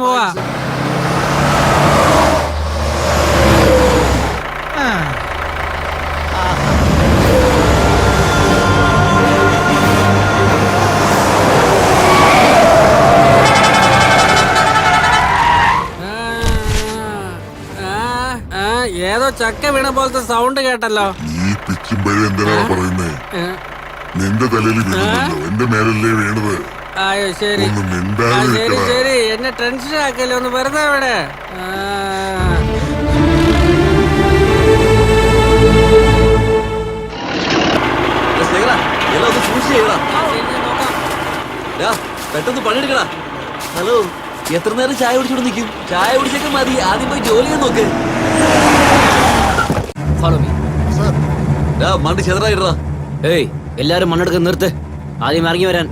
പോവാ. ഏതോ ചക്ക വീണ പോലത്തെ സൗണ്ട് കേട്ടല്ലോ. നീ പിച്ചുമ്പഴേ എന്തിനാ പറയുന്നേ? നിന്റെ തലയിൽ വീണല്ലോ, എന്റെ മേലല്ലേ വീണത്. അയ്യോ ശരി ശരി ശരി, എന്നെ ടെൻഷൻ ആക്കല്ലോ, ഒന്ന് വെറുതെ ഇവിടെ. പെട്ടെന്ന് പണിയെടുക്കടാ. ഹലോ, എത്ര നേരം ചായ കുടിച്ചോണ്ട് നിൽക്കും? ചായ കുടിച്ചൊക്കെ മതി, ആദ്യം പോയി ജോലി ചെയ്യാൻ നോക്ക്. മണ്ണ് ചെതറായിട്ടാ. ഏയ്, എല്ലാരും മണ്ണെടുക്കാൻ നിർത്ത്. ആദ്യം ഇറങ്ങി വരാൻ.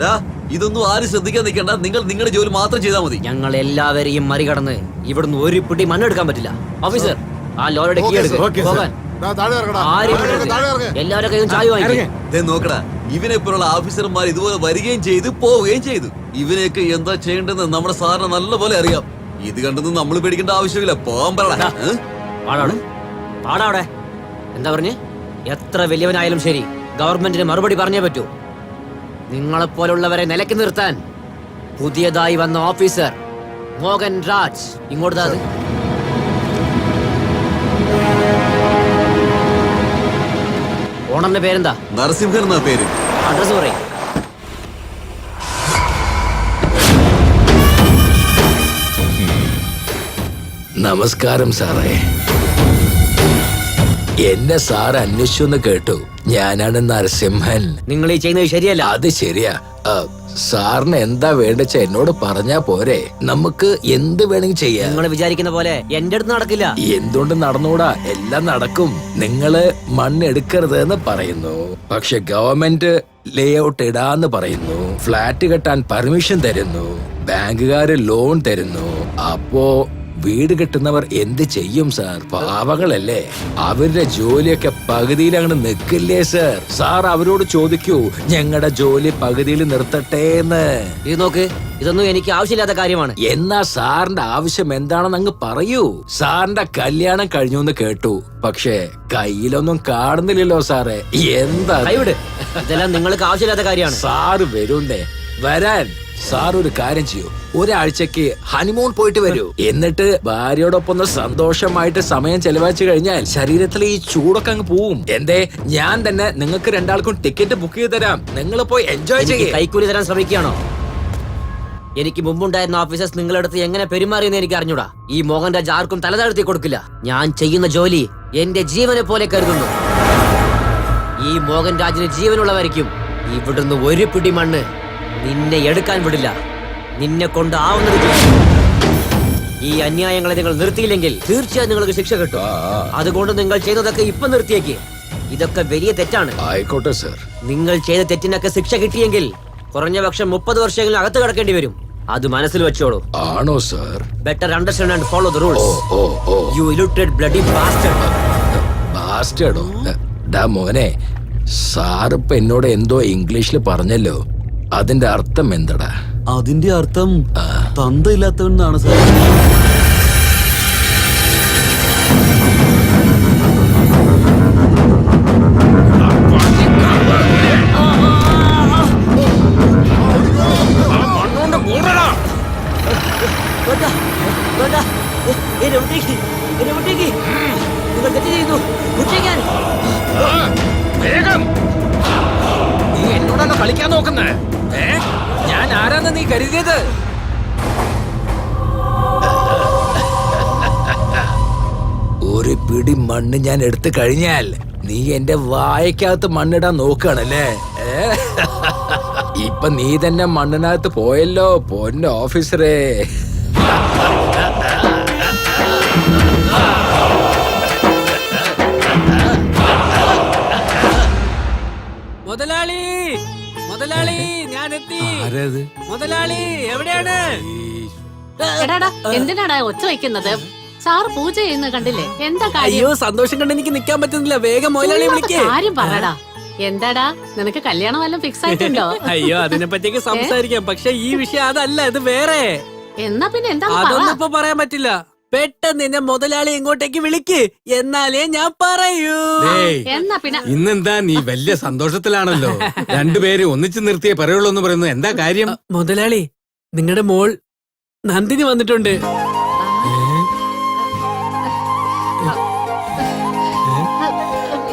ഇതൊന്നും ആരും ശ്രദ്ധിക്കാൻ നിൽക്കണ്ട. നിങ്ങൾ നിങ്ങളുടെ ജോലി മാത്രം ചെയ്താൽ മതി. ഞങ്ങൾ എല്ലാവരെയും മറികടന്ന് ഇവിടുന്ന് ഒരു പിടി മണ്ണെടുക്കാൻ പറ്റില്ല. ഓഫീസർ, ആ ലോറിയുടെ കീ എടുക്കും. പോകാൻ എല്ലാവരുടെ കയ്യും ചായ വാങ്ങിക്കും. നോക്കടാ, ഇവനെപ്പോലുള്ള ഓഫീസർമാർ ഇതുപോലെ വരികയും ചെയ്തു പോവുകയും ചെയ്തു. ഇവനെയൊക്കെ എന്താ ചെയ്യേണ്ടതെന്ന് നമ്മുടെ സാറിന് നല്ല പോലെ അറിയാം. ഇത് കണ്ടൊന്നും നമ്മൾ പേടിക്കേണ്ട ആവശ്യമില്ല. പോകാൻ പറടാ. പാടാവിടെ എന്താ പറഞ്ഞ്? എത്ര വലിയവനായാലും ശരി, ഗവൺമെന്റിന് മറുപടി പറഞ്ഞേ പറ്റൂ. നിങ്ങളെപ്പോലുള്ളവരെ നിലയ്ക്ക് നിർത്താൻ പുതിയതായി വന്ന ഓഫീസർ മോഹൻ രാജ് ഇങ്ങോട്ട്. ഓണറിന്റെ പേരെന്താ? നരസിംഹൻ എന്നാ പേര്. അഡ്രസ് പറയും. നമസ്കാരം സാറേ. എന്നെ സാർ അന്വേഷിച്ചു കേട്ടു. ഞാനാണ് നരസിംഹൻ. നിങ്ങൾ ഈ ചെയ്യുന്നത് ശരിയല്ല. അത് ശരിയാ. സാറിന് എന്താ വേണ്ടച്ച എന്നോട് പറഞ്ഞാ പോരെ, നമുക്ക് എന്ത് വേണമെങ്കിൽ ചെയ്യാം. നിങ്ങൾ വിചാരിക്കുന്ന പോലെ എന്റെ അടുത്ത് നടക്കില്ല. എന്തുകൊണ്ട് നടന്നൂടാ? എല്ലാം നടക്കും. നിങ്ങള് മണ്ണെടുക്കരുത് എന്ന് പറയുന്നു, പക്ഷെ ഗവൺമെന്റ് ലേ ഔട്ട് ഇടാന്ന് പറയുന്നു. ഫ്ലാറ്റ് കെട്ടാൻ പെർമിഷൻ തരുന്നു, ബാങ്കുകാര് ലോൺ തരുന്നു. അപ്പോ വീട് കെട്ടുന്നവർ എന്ത് ചെയ്യും സാർ? പാവങ്ങളല്ലേ, അവരുടെ ജോലിയൊക്കെ പകുതിയിൽ അങ്ങനെ നിൽക്കില്ലേ സാർ? സാർ അവരോട് ചോദിക്കൂ, ഞങ്ങളുടെ ജോലി പകുതിയിൽ നിർത്തട്ടേന്ന്. ഇത് നോക്ക്, ഇതൊന്നും എനിക്ക് ആവശ്യമില്ലാത്ത കാര്യമാണ്. എന്നാ സാറിന്റെ ആവശ്യം എന്താണെന്ന് അങ്ങ് പറയൂ. സാറിന്റെ കല്യാണം കഴിഞ്ഞു എന്ന് കേട്ടു, പക്ഷേ കയ്യിലൊന്നും കാണുന്നില്ലല്ലോ സാറേ. എന്താ? കൈവിട്, ഇതെല്ലാം നിങ്ങൾക്ക് ആവശ്യമില്ലാത്ത കാര്യമാണ്. സാറ് വരുന്നേ, വരാൻ. സാർ ഒരു കാര്യം ചെയ്യൂ, ഒരാഴ്ചക്ക് ഹണിമൂൺ പോയിട്ട് വരൂ. എന്നിട്ട് ഭാര്യയോടൊപ്പം സന്തോഷമായിട്ട് സമയം ചെലവഴിച്ചു കഴിഞ്ഞാൽ ശരീരത്തിലെ ഈ ചൂടൊക്കെ അങ്ങ് പോവും. എന്തേ, ഞാൻ തന്നെ നിങ്ങൾക്ക് രണ്ടാൾക്കും ടിക്കറ്റ് ബുക്ക് ചെയ്ത് തരാം. നിങ്ങൾ പോയി എൻജോയ് ചെയ്യേ. കൈക്കൂലി തരാൻ ശ്രമിക്കുകയാണോ? എനിക്ക് മുമ്പുണ്ടായിരുന്ന ഓഫീസേഴ്സ് നിങ്ങളടുത്ത് എങ്ങനെ പെരുമാറിയെന്ന് എനിക്ക് അറിഞ്ഞൂടാ. ഈ മോഹൻ രാജ് ആർക്കും തലതാഴ്ത്തി കൊടുക്കില്ല. ഞാൻ ചെയ്യുന്ന ജോലി എന്റെ ജീവനെ പോലെ കരുതുന്നു. ഈ മോഹൻ രാജിന് ജീവനുള്ളവരിക്കും ഇവിടുന്ന് ഒരു പിടി മണ്ണ് നിന്നെ എടുക്കാൻ വിടില്ല. നിന്നെ കൊണ്ട് ആവുന്നത് ചെയ്യും. ഈ അന്യായങ്ങളെ നിങ്ങൾ നിർത്തിയില്ലെങ്കിൽ തീർച്ചയായും നിങ്ങൾക്ക് ശിക്ഷ കിട്ടും. അതുകൊണ്ട് നിങ്ങൾ ചെയ്തതൊക്കെ ഇപ്പൊ നിർത്തിയേക്ക്. ഇതൊക്കെ വലിയ തെറ്റാണ്. ആയിക്കോട്ടെ സർ. നിങ്ങൾ ചെയ്ത തെറ്റിനൊക്കെ ശിക്ഷ കിട്ടിയെങ്കിൽ കുറഞ്ഞ പക്ഷം 30 വർഷമെങ്കിലും അകത്ത് കിടക്കേണ്ടി വരും. അത് മനസ്സിൽ വെച്ചോളൂ. ആണോ sir? Better understand and follow the rules. You illiterate bloody bastard. ബാസ്റ്റർഡോ? ഡാ മോനെ, സാറിപ്പ എന്നോട് എന്തോ ഇംഗ്ലീഷിൽ പറഞ്ഞല്ലോ, അതിന്റെ അർത്ഥം എന്തടാ? അതിന്റെ അർത്ഥം തന്തയില്ലാത്തവനാണ് സാർ. നീ എന്നോടാണോ കളിക്കാൻ നോക്കുന്നേ? ഞാൻ ആരാന്ന് നീ കരുതിയത്? ഒരു പിടി മണ്ണ് ഞാൻ എടുത്തു കഴിഞ്ഞാൽ നീ എന്റെ വായക്കകത്ത് മണ്ണിടാൻ നോക്കുകയാണല്ലേ? ഇപ്പൊ നീ തന്നെ മണ്ണിനകത്ത് പോയല്ലോ പൊന്ന ഓഫീസറേ. മുതലാളി, മുതലാളി, ഞാൻ എത്തി. മുതലാളി എവിടെയാണ്? എടാടാ, എന്തിനാടാ ഒച്ച വയ്ക്കുന്നത്? സാർ പൂജ ചെയ്യുന്ന കണ്ടില്ലേ? എന്താ കാര്യം? അയ്യോ, സന്തോഷം കണ്ട് എനിക്ക് നിൽക്കാൻ പറ്റുന്നില്ല. വേഗം മുതലാളി വിളിക്കേ. കാര്യം പറയടാ. എന്താടാ, നിനക്ക് കല്യാണം വല്ലതും ഫിക്സ് ആയിട്ടുണ്ടോ? അയ്യോ, അതിനെ പറ്റിയൊക്കെ സംസാരിക്കാം, പക്ഷെ ഈ വിഷയം അതല്ല, ഇത് വേറെ. എന്നാ പിന്നെ എന്താ അതൊന്നും ഇപ്പൊ പറയാൻ പറ്റില്ല. പെട്ടെന്ന് എന്നെ മുതലാളി ഇങ്ങോട്ടേക്ക് വിളിക്ക്, എന്നാലേ ഞാൻ പറയൂ. എന്നാ പിന്നെ ഇന്നെന്താ നീ വലിയ സന്തോഷത്തിലാണല്ലോ. രണ്ടുപേരെ ഒന്നിച്ചു നിർത്തിയേ പറയുള്ളൂ എന്ന് പറയുന്നു. എന്താ കാര്യം? മുതലാളി, നിങ്ങളുടെ മോൾ നന്ദിനി വന്നിട്ടുണ്ട്.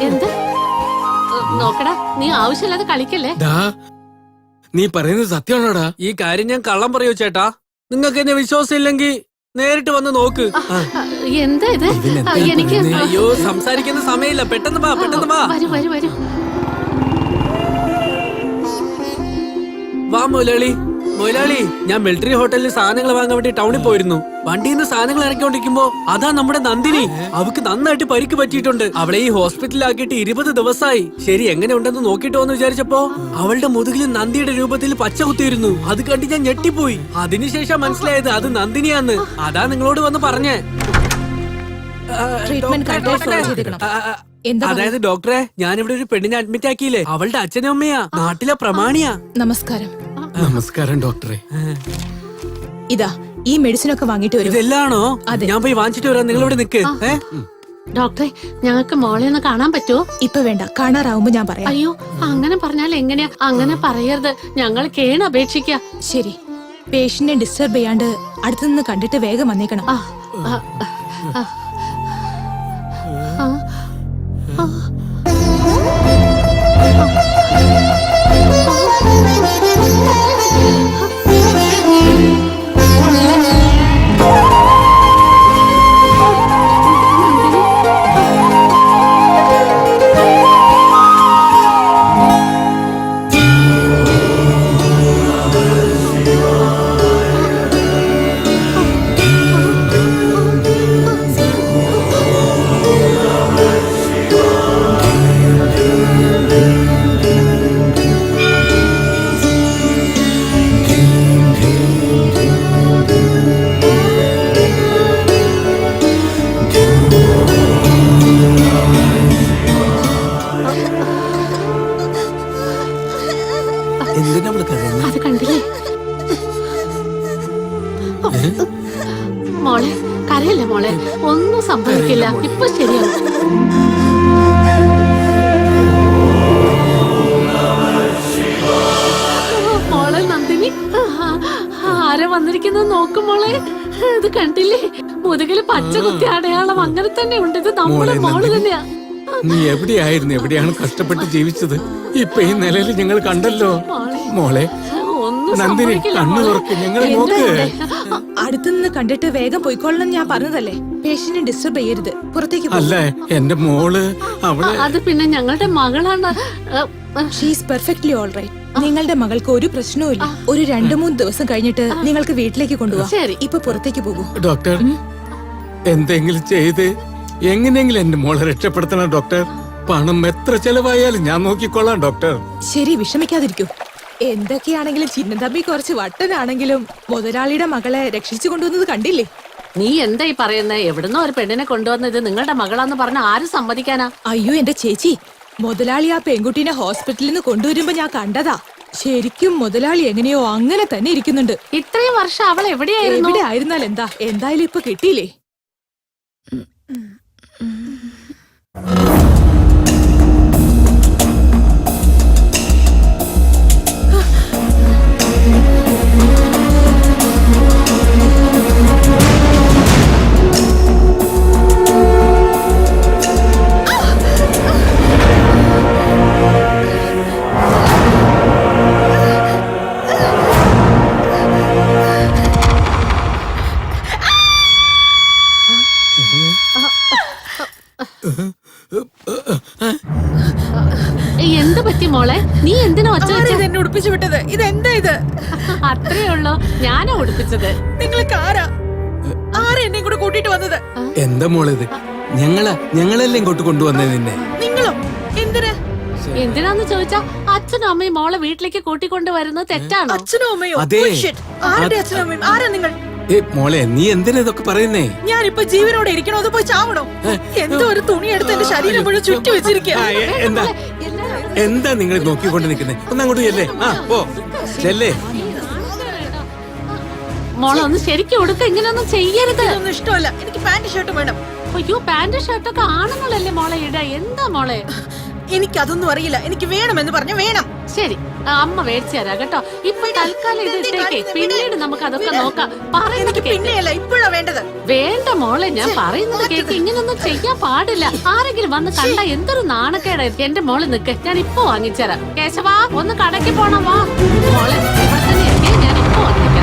എന്ത് നോക്കടാ, നീ ആവശ്യമില്ലാതെ കളിക്കല്ലേ. ദാ, നീ പറയുന്നത് സത്യമാണോടാ? ഈ കാര്യം ഞാൻ കള്ളം പറയൂ ചേട്ടാ. നിങ്ങൾക്ക് എന്നെ വിശ്വാസം ഇല്ലെങ്കിൽ നേരിട്ട് വന്ന് നോക്ക്. എന്താ ഇത്? എനിക്ക് അയ്യോ, സംസാരിക്കുന്ന സമയമില്ല, പെട്ടെന്ന് വാ, പെട്ടെന്ന് വാ. വരൂ വരൂ വരൂ. വാ മുതലാളി. മുതലാളി, ഞാൻ മിലിറ്ററി ഹോട്ടലിൽ സാധനങ്ങൾ വാങ്ങാൻ വേണ്ടി ടൗണിൽ പോയിരുന്നു. വണ്ടിയിൽ നിന്ന് സാധനങ്ങൾ ഇറക്കിക്കൊണ്ടിരിക്കുമ്പോ അതാ നമ്മുടെ നന്ദിനി. അവക്ക് നന്നായിട്ട് പരിക്ക് പറ്റിയിട്ടുണ്ട്. അവളെ ഈ ഹോസ്പിറ്റലിലാക്കിയിട്ട് 20 ദിവസമായി. ശരി, എങ്ങനെ ഉണ്ടെന്ന് നോക്കിട്ടോ എന്ന് വിചാരിച്ചപ്പോ അവളുടെ മുതുകിൽ നന്ദിയുടെ രൂപത്തിൽ പച്ച കുത്തിയിരുന്നു. അത് കണ്ട് ഞാൻ ഞെട്ടിപ്പോയി. അതിനുശേഷം മനസ്സിലായത് അത് നന്ദിനിയാന്ന്. അതാ നിങ്ങളോട് വന്ന് പറഞ്ഞേ. അതായത് ഡോക്ടറെ, ഞാനിവിടെ ഒരു പെണ്ണിനെ അഡ്മിറ്റ് ആക്കിയില്ലേ, അവളുടെ അച്ഛനും അമ്മയാ, നാട്ടിലെ പ്രമാണിയാ. നമസ്കാരം. നമസ്കാരം ഡോക്ടറെ. ഇതാ ഈ മെഡിസിൻ ഒക്കെ വാങ്ങിട്ട് വരും. ഇതെല്ലാണോ? ഞാൻ പോയി വാങ്ങിച്ചിട്ട് വരാം, നിങ്ങൾ ഇവിടെ നിക്ക്. ഡോക്ടറെ, ഞങ്ങൾക്ക് മോളെ ഒന്ന് കാണാൻ പറ്റുമോ? ഇപ്പൊ വേണ്ട, കാണാറാവുമ്പോ ഞാൻ പറയാം. അയ്യോ, അങ്ങനെ പറഞ്ഞാൽ എങ്ങനെയാ? അങ്ങനെ പറയരുത്, ഞങ്ങൾ കേണ് അപേക്ഷിക്ക. ശരി, പേഷ്യന്റിനെ ഡിസ്റ്റർബ് ചെയ്യാണ്ട് അടുത്തുനിന്ന് കണ്ടിട്ട് വേഗം വന്നേക്കണം. അത് കണ്ടില്ലേ മോളെ? കരയല്ലേ മോളെ, ഒന്നും സംഭവിക്കില്ല, ഇപ്പൊ ശരിയാവും. മോളെ നന്ദിനി, ആരാ വന്നിരിക്കുന്നത് നോക്കും മോളെ. ഇത് കണ്ടില്ലേ, മുതുകില് പച്ച കുത്തി അടയാളം അങ്ങനെ തന്നെ ഉണ്ട്. ഇത് നമ്മുടെ മോള് തന്നെയാ. നീ എവിടെയായിരുന്നു, എവിടെയാണ് കഷ്ടപ്പെട്ട് ജീവിച്ചത്? ഇപ്പൊ ഈ നിലയിൽ ഞങ്ങൾ കണ്ടല്ലോ മോളെ. നന്ദിനി, കണ്ണു തുറക്ക്, ഞങ്ങൾ നോക്ക്. അടുത്തുനിന്ന് കണ്ടിട്ട് വേഗം പോയിക്കൊള്ളണം ഞാൻ പറഞ്ഞതല്ലേ. പേഷ്യന്റിനെ ഡിസ്റ്റർബ് ചെയ്യരുത്, പുറത്തേക്ക് അല്ല എന്റെ മോള് അവള്. അത് പിന്നെ ഞങ്ങളുടെ മകളാണ്. She's perfectly all right. നിങ്ങളുടെ മകൾക്ക് ഒരു പ്രശ്നവും ഇല്ല. ഒരു 2-3 ദിവസം കഴിഞ്ഞിട്ട് നിങ്ങൾക്ക് വീട്ടിലേക്ക് കൊണ്ടുപോകാം. ഇപ്പൊ പുറത്തേക്ക് പോകൂ. ഡോക്ടർ, എന്തെങ്കിലും ചെയ്ത് എങ്ങനെയെങ്കിലും എന്റെ മോളെ രക്ഷപ്പെടുത്തണം ഡോക്ടർ. പണം എത്ര ചെലവായാലും ഞാൻ നോക്കിക്കൊള്ളാം ഡോക്ടർ. ശരി, വിഷമിക്കാതിരിക്കൂ. എന്തൊക്കെയാണെങ്കിലും ചിന്നതമ്പി കുറച്ച് വട്ടനാണെങ്കിലും മുതലാളിയുടെ മകളെ രക്ഷിച്ചു കൊണ്ടുവന്നത് കണ്ടില്ലേ? നീ എന്തായി പറയുന്നേ? എവിടുന്നോ ഒരു പെണ്ണിനെ കൊണ്ടുവന്നത് നിങ്ങളുടെ മകളാന്ന് പറഞ്ഞ ആര് സമ്മതിക്കാനാ? അയ്യോ എന്റെ ചേച്ചി, മുതലാളി ആ പെൺകുട്ടീനെ ഹോസ്പിറ്റലിൽ നിന്ന് കൊണ്ടുവരുമ്പോ ഞാൻ കണ്ടതാ. ശരിക്കും മുതലാളി എങ്ങനെയോ അങ്ങനെ തന്നെ ഇരിക്കുന്നുണ്ട്. ഇത്രയും വർഷം അവൾ എവിടെയായിരുന്നു? എവിടെ ആയിരുന്നാൽ എന്താ, എന്തായാലും ഇപ്പൊ കിട്ടിയില്ലേ. എന്ത് പറ്റി മോളെ? നീ എന്തിനാ ഒച്ച എന്നെ ഉടുപ്പിച്ചു വിട്ടത്? ഇതെന്താ ഇത്? അത്രേ ഉള്ളോ? ഞാനാ ഉടുപ്പിച്ചത്. നിങ്ങൾക്ക് ആരാ എന്നെ കൂടെ കൂട്ടിട്ട് വന്നത്? എന്താ മോളിത്? ഞങ്ങളെല്ലാം ഇങ്ങോട്ട് കൊണ്ടുവന്നേ നിന്നെ. നിങ്ങളോ? എന്തിനാ? എന്തിനാന്ന് ചോദിച്ചാ അച്ഛനും അമ്മയും മോളെ വീട്ടിലേക്ക് കൂട്ടിക്കൊണ്ട് വരുന്നത് തെറ്റാണോ? അച്ഛനോ അമ്മയോ? അതെ. ആരുടെ അച്ഛനും അമ്മയും? ആരാ നിങ്ങൾ? മോളെ, നീ എന്തിനാ ഇതൊക്കെ പറയുന്നേ? ഞാനിപ്പോ ജീവനോടെ ഇരിക്കണോ അതോ പോയി ചാവണോ? എന്തോ ഒരു തുണി എടുത്ത് എന്റെ ശരീരം മുഴുവൻ ചുറ്റി വെച്ചിരിക്കുക. എന്താ നിങ്ങൾ നോക്കിക്കൊണ്ട് നിൽക്കുന്നേ? ഒന്നങ്ങോട്ട് ചെല്ലേ. ആ പോ ചെല്ലേ. മോളെ ഒന്ന് ശരിക്കും ഉടുക്ക, ഇങ്ങനെയൊന്നും ചെയ്യരുത്. ഇതൊന്നും ഇഷ്ടമല്ല, എനിക്ക് പാന്റ് ഷർട്ട് വേണം. അയ്യോ, പാന്റ് ഷർട്ടൊക്കെ ആണുങ്ങളല്ലേ മോളെ ഇട. എന്താ മോളെ? എനിക്കതൊന്നും അറിയില്ല, എനിക്ക് വേണമെന്ന് പറഞ്ഞ വേണം. ശരി, അമ്മ മേടിച്ചു തരാം കേട്ടോ. ഇപ്പൊ തൽക്കാലം ഇത് ഇട്ടേക്കേ, പിന്നീട് നമുക്ക് അതൊക്കെ നോക്കാം. പറയുന്നത് എനിക്ക് കേക്ക്. പിന്നെയല്ല, ഇപ്പോഴാ വേണ്ടത്. വേണ്ട മോളെ, ഞാൻ പറയുന്നത് കേക്ക്. ഇങ്ങനൊന്നും ചെയ്യാൻ പാടില്ല. ആരെങ്കിലും വന്ന് കണ്ട എന്തൊരു നാണക്കേടായിരിക്കും. എന്റെ മോള് നിക്ക്, ഞാൻ ഇപ്പൊ വാങ്ങിച്ചരാം. കേശവാ, ഒന്ന് കടയ്ക്ക് പോണം വാ. മോളെ ഇവിടെ തന്നെ ഇരിക്കേ, ഞാൻ ഇപ്പൊ വന്നിട്ട്